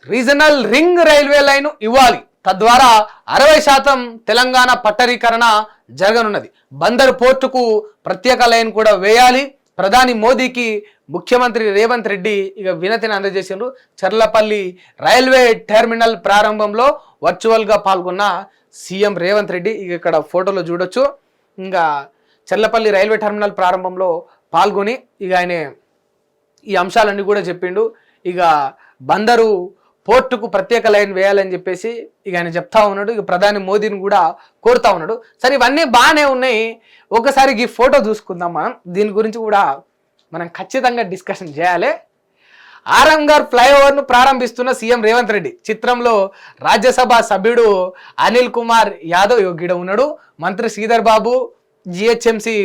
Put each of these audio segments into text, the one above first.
Regional ring railway line ఇవ్వాలి, తద్వారా 60% తెలంగాణ పట్టణీకరణ జరగనున్నది. బందర్ పోర్టుకు ప్రత్యేక లైన్ కూడా వేయాలి. ప్రధాని మోదీకి ముఖ్యమంత్రి రేవంత్ రెడ్డి ఇక వినతిని అందజేసిండ్రు. చర్లపల్లి రైల్వే టెర్మినల్ ప్రారంభంలో వర్చువల్గా పాల్గొన్న సీఎం రేవంత్ రెడ్డి ఇక ఇక్కడ ఫోటోలో చూడొచ్చు. ఇంకా చర్లపల్లి రైల్వే టెర్మినల్ ప్రారంభంలో పాల్గొని ఇక ఆయన ఈ అంశాలన్నీ కూడా చెప్పిండు. ఇక బందరు పోర్టుకు ప్రత్యేక లైన్ వేయాలని చెప్పేసి ఇక ఆయన చెప్తా ఉన్నాడు. ఇక ప్రధాని మోదీని కూడా కోరుతా ఉన్నాడు. సరే, ఇవన్నీ బాగానే ఉన్నాయి. ఒకసారి ఈ ఫోటో చూసుకుందాం. మనం దీని గురించి కూడా మనం ఖచ్చితంగా డిస్కషన్ చేయాలి. ఆరంగర్ ఫ్లైఓవర్ను ప్రారంభిస్తున్న సీఎం రేవంత్ రెడ్డి. చిత్రంలో రాజ్యసభ సభ్యుడు అనిల్ కుమార్ యాదవ్ గిడ ఉన్నాడు. మంత్రి శ్రీధర్ బాబు, జిహెచ్ఎంసి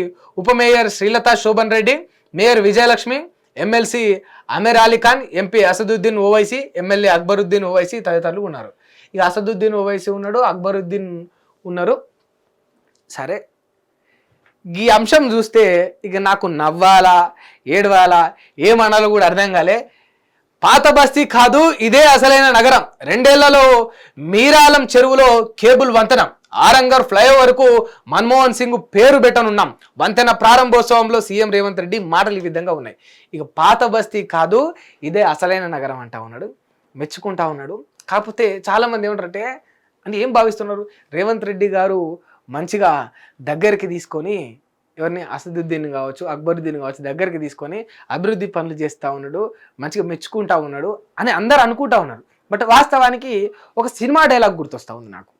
ఉప mayor Srilatha Shobhan Reddy, mayor Vijayalakshmi, MLC Amir Ali Khan, MP Asaduddin Owaisi, MLA Akbaruddin Owaisi తదితరులు ఉన్నారు. ఇక అసదుద్దీన్ ఓవైసీ ఉన్నాడు, అక్బరుద్దీన్ ఉన్నారు. సరే, ఈ అంశం చూస్తే ఇక నాకు నవ్వాలా ఏడవాలా ఏమనాలో కూడా అర్థం కాలే. పాత బస్తీ కాదు, ఇదే అసలైన నగరం. 2 ఏళ్లలో మీరాలం చెరువులో కేబుల్ వంతెన, ఆరంగర్ ఫ్లైఓవర్కు మన్మోహన్ సింగ్ పేరు పెట్టనున్నాం. వంతెన ప్రారంభోత్సవంలో సీఎం రేవంత్ రెడ్డి మాటలు ఈ విధంగా ఉన్నాయి. ఇక పాత బస్తీ కాదు, ఇదే అసలైన నగరం అంటా ఉన్నాడు, మెచ్చుకుంటా ఉన్నాడు. కాకపోతే చాలామంది ఏమంటారంటే అంటే ఏం భావిస్తున్నారు, రేవంత్ రెడ్డి గారు మంచిగా దగ్గరికి తీసుకొని ఎవరిని అసదుద్దీన్ కావచ్చు, అక్బరుద్దీన్ కావచ్చు దగ్గరికి తీసుకొని అభివృద్ధి పనులు చేస్తూ ఉన్నాడు, మంచిగా మెచ్చుకుంటా ఉన్నాడు అని అందరు అనుకుంటా ఉన్నారు. బట్ వాస్తవానికి ఒక సినిమా డైలాగ్ గుర్తొస్తూ ఉంది నాకు.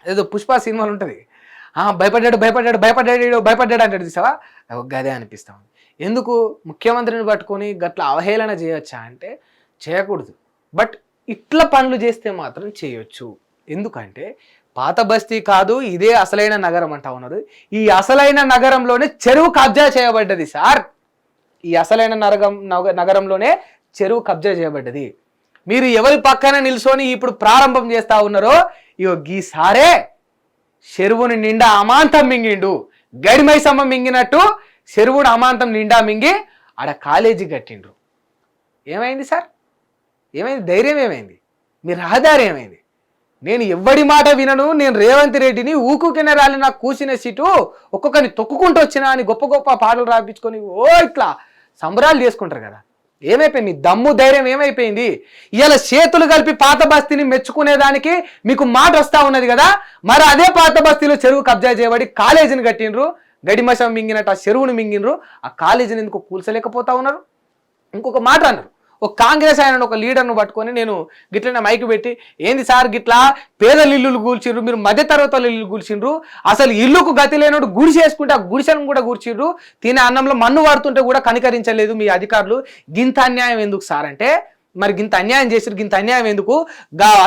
ఏదో పుష్ప సినిమాలు ఉంటుంది, భయపడ్డాడు భయపడ్డాడు భయపడ్డాడు భయపడ్డాడు అంటాడు చూసావా, గదే అనిపిస్తూ ఉంది. ఎందుకు ముఖ్యమంత్రిని పట్టుకొని గట్ల అవహేళన చేయొచ్చా అంటే చేయకూడదు. బట్ ఇట్లా పనులు చేస్తే మాత్రం చేయొచ్చు. ఎందుకంటే పాత బస్తీ కాదు, ఇదే అసలైన నగరం అంటా ఉన్నారు. ఈ అసలైన నగరంలోనే చెరువు కబ్జా చేయబడ్డది సార్. ఈ అసలైన నగరంలోనే చెరువు కబ్జా చేయబడ్డది. మీరు ఎవరి పక్కన నిల్చొని ఇప్పుడు ప్రారంభం చేస్తా ఉన్నారో ఇగో గీసారే చెరువుని నిండా అమాంతం మింగిండు. గడిమైసమ్మ మింగినట్టు చెరువును అమాంతం నిండా మింగి ఆడ కాలేజీ కట్టిండ్రు. ఏమైంది సార్? ఏమైంది? ధైర్యం ఏమైంది? మీ రహదారి ఏమైంది? నేను ఎవ్వడి మాట వినను, నేను రేవంత్ రెడ్డిని ఊకుకిన రాలి నాకు కూసిన సీటు ఒక్కొక్కరిని తొక్కుకుంటూ వచ్చినా అని గొప్ప గొప్ప పాటలు రాపించుకొని ఇట్లా సంబరాలు చేసుకుంటారు కదా. ఏమైపోయింది? దమ్ము ధైర్యం ఏమైపోయింది? ఇవాళ చేతులు కలిపి పాత బస్తీని మెచ్చుకునేదానికి మీకు మాట వస్తూ ఉన్నది కదా. మరి అదే పాత బస్తీలో చెరువు కబ్జా చేయబడి కాలేజీని కట్టిండ్రు, గడిమశం మింగినట్టు ఆ చెరువును మింగినరు. ఆ కాలేజీని ఎందుకు కూల్చలేకపోతా ఉన్నారు? ఇంకొక మాట అన్నారు, ఒక కాంగ్రెస్ ఆయన ఒక లీడర్ను పట్టుకొని నేను గిట్లనే మైకు పెట్టి, ఏంది సార్ గిట్లా పేదల ఇల్లులు కూల్చిండ్రు, మీరు మధ్య తరగతుల ఇల్లు కూల్చిండ్రు, అసలు ఇల్లుకు గతి లేనోడు గుడిసె వేసుకుంటే ఆ గుడిసెను కూడా కూర్చిండ్రు, తినే అన్నంలో మన్ను వాడుతుంటే కూడా కనికరించలేదు మీ అధికారులు, గింత అన్యాయం ఎందుకు సార్ అంటే, మరి గింత అన్యాయం చేసిరు, గింత అన్యాయం ఎందుకు?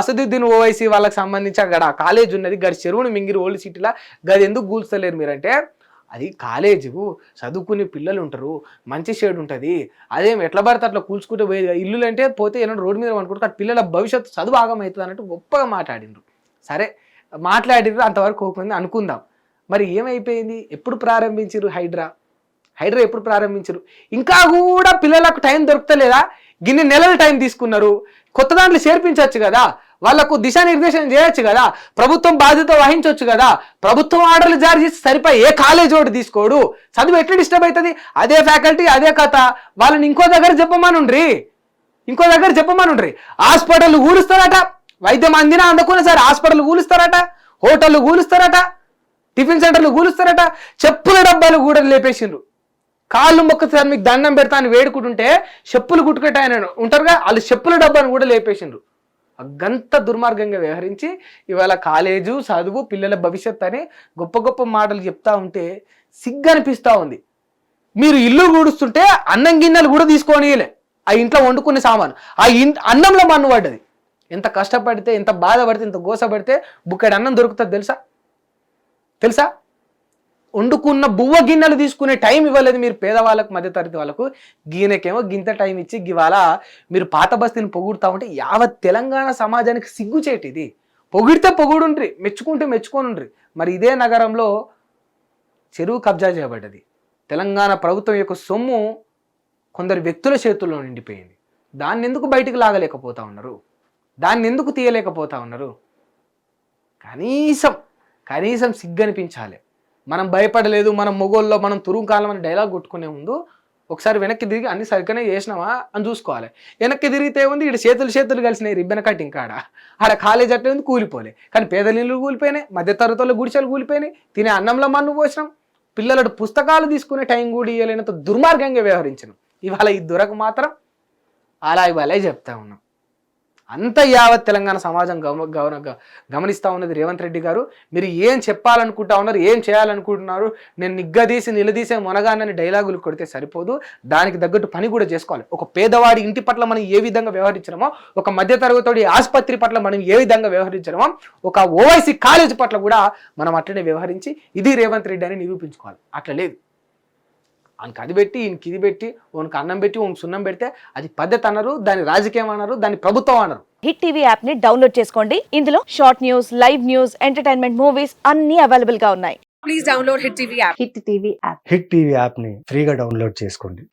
అసదుద్దీన్ ఓవైసీ వాళ్ళకి సంబంధించి అక్కడ కాలేజ్ ఉన్నది, గడి చెరువును మింగిరు ఓల్డ్ సిటీలా, గది ఎందుకు కూల్చలేరు మీరంటే, అది కాలేజు, చదువుకునే పిల్లలు ఉంటారు, మంచి షేడ్ ఉంటుంది, అదేం ఎట్లా పడితే అట్లా కూల్చుకుంటూ పోయేది. ఇల్లులు అంటే పోతే ఏమన్నా రోడ్డు మీద అనుకుంటారు, ఆ పిల్లల భవిష్యత్తు చదువు ఆగమవుతుంది అన్నట్టు గొప్పగా మాట్లాడిండ్రు. సరే మాట్లాడిండ్రు, అంతవరకు ఓపెన్ అనుకుందాం. మరి ఏమైపోయింది? ఎప్పుడు ప్రారంభించారు హైడ్రా ఎప్పుడు ప్రారంభించారు? ఇంకా కూడా పిల్లలకు టైం దొరుకుతలేదా? గిన్ని నెలల టైం తీసుకున్నారు, కొత్త దాంట్లో చేర్పించవచ్చు కదా, వాళ్లకు దిశానిర్దేశం చేయొచ్చు కదా, ప్రభుత్వం బాధ్యత వహించవచ్చు కదా. ప్రభుత్వం ఆర్డర్లు జారీ చేసి సరిపోయి ఏ కాలేజ్ ఒకటి తీసుకోడు, చదువు ఎట్లా డిస్టర్బ్ అవుతుంది? అదే ఫ్యాకల్టీ అదే కథ, వాళ్ళని ఇంకో దగ్గర చెప్పమనుండ్రి. హాస్పిటల్ కూలుస్తారట, వైద్యం అందినా అందకున్నా సరే హాస్పిటల్ కూలుస్తారట, హోటళ్ళు కూలుస్తారట, టిఫిన్ సెంటర్లు కూలుస్తారట, చెప్పుల డబ్బాలు కూడా లేపేసిండ్రు. కాళ్ళు మొక్కసారి మీకు దండం పెడతా అని వేడుకుంటుంటే చెప్పులు గుట్టుకట్ట ఆయన ఉంటారుగా, వాళ్ళు చెప్పుల డబ్బాను కూడా లేపేసిండ్రు. గంత దుర్మార్గంగా వ్యవహరించి ఇవాళ కాలేజు చదువు పిల్లల భవిష్యత్ అని గొప్ప గొప్ప మాటలు చెప్తా ఉంటే సిగ్గు అనిపిస్తూ ఉంది. మీరు ఇల్లు కూడుస్తుంటే అన్నం గిన్నెలు కూడా తీసుకోనియలే, ఆ ఇంట్లో వండుకునే సామాను ఆ అన్నంలో మన్ను పడ్డది. ఎంత కష్టపడితే, ఎంత బాధపడితే, ఎంత గోసపడితే బుక్కడి అన్నం దొరుకుతుంది తెలుసా? వండుకున్న బువ్వ గిన్నెలు తీసుకునే టైం ఇవ్వలేదు మీరు పేదవాళ్ళకు, మధ్యతరగతి వాళ్ళకు. గీనకేమో గింత టైం ఇచ్చి ఇవాళ మీరు పాత బస్తీని పొగుడుతా ఉంటే యావత్ తెలంగాణ సమాజానికి సిగ్గుచేటిది. పొగిడితే పొగుడుండ్రి, మెచ్చుకుంటే మెచ్చుకోనుండ్రి. మరి ఇదే నగరంలో చెరువు కబ్జా చేయబడ్డది. తెలంగాణ ప్రభుత్వం యొక్క సొమ్ము కొందరు వ్యక్తుల చేతుల్లో నిండిపోయింది. దాన్ని ఎందుకు బయటికి లాగలేకపోతా ఉన్నారు? దాన్ని ఎందుకు తీయలేకపోతా ఉన్నారు? కనీసం సిగ్గనిపించాలి. మనం భయపడలేదు, మనం మొగోల్లో మనం తురుగు కాలం అని డైలాగ్ కొట్టుకునే ముందు ఒకసారి వెనక్కి తిరిగి అన్ని సరిగ్గానే చేసినావా అని చూసుకోవాలి. వెనక్కి తిరిగితే ఉంది ఇక్కడ చేతులు కలిసినాయి రిబ్బన్ కటింగ్ ఆడ కాలేజ్ అట్లే ఉంది కూలిపోలే. కానీ పేదల నీళ్ళు కూలిపోయినాయి, మధ్యతరగతుల గుడిసెలు కూలిపోయినాయి, తినే అన్నంలో మన్ను పోసినాం, పిల్లల పుస్తకాలు తీసుకునే టైం కూడా ఇవ్వలేనంత దుర్మార్గంగా వ్యవహరించను. ఇవాళ ఈ దొరకు మాత్రం అలా చెప్తా ఉన్నాం. అంత యావత్ తెలంగాణ సమాజం గమనిస్తూ ఉన్నది. రేవంత్ రెడ్డి గారు మీరు ఏం చెప్పాలనుకుంటా ఉన్నారు, ఏం చేయాలనుకుంటున్నారు? నేను నిలదీసే మొనగానని డైలాగులు కొడితే సరిపోదు, దానికి తగ్గట్టు పని కూడా చేసుకోవాలి. ఒక పేదవాడి ఇంటి పట్ల మనం ఏ విధంగా వ్యవహరించడమో, ఒక మధ్యతరగతి ఆసుపత్రి పట్ల మనం ఏ విధంగా వ్యవహరించడమో, ఒక ఓవైసీ కాలేజ్ పట్ల కూడా మనం అట్లనే వ్యవహరించి ఇది రేవంత్ రెడ్డి అని నిరూపించుకోవాలి. అట్లా లేదు. ఆయనకి అది పెట్టి ఈయనకి ఇది పెట్టి, ఓనికి అన్నం పెట్టి ఓనికి సున్నం పెడితే అది పద్ధతి అన్నారు, దాని రాజకీయం అన్నారు, దాని ప్రభుత్వం అన్నారు. హిట్ టీవీ యాప్ ని డౌన్లోడ్ చేసుకోండి. ఇందులో short news, live news, entertainment movies అన్ని అవైలబుల్ గా ఉన్నాయి. Please download hit TV app. Hit TV app ని ఫ్రీగా డౌన్లోడ్ చేసుకోండి.